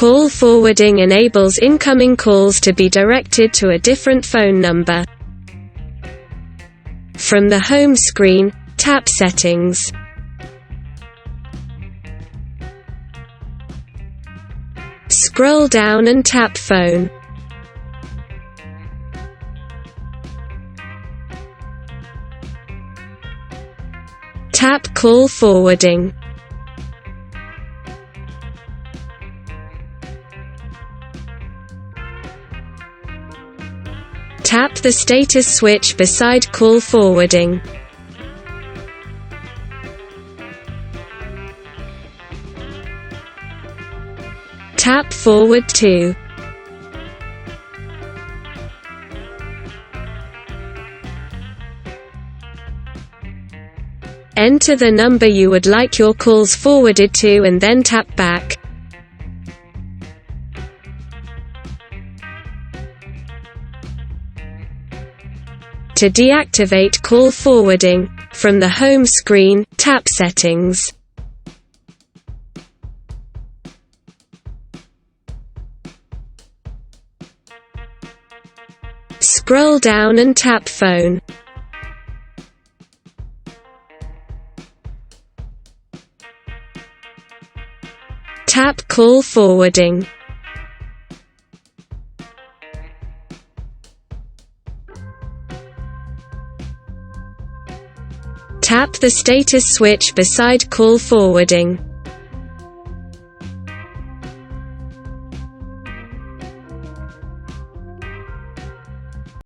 Call forwarding enables incoming calls to be directed to a different phone number. From the home screen, tap Settings. Scroll down and tap Phone. Tap Call forwarding. Tap the status switch beside Call forwarding. Tap Forward to. Enter the number you would like your calls forwarded to and then tap Back. To deactivate call forwarding, from the home screen, tap Settings. Scroll down and tap Phone. Tap Call forwarding. Tap the status switch beside Call forwarding.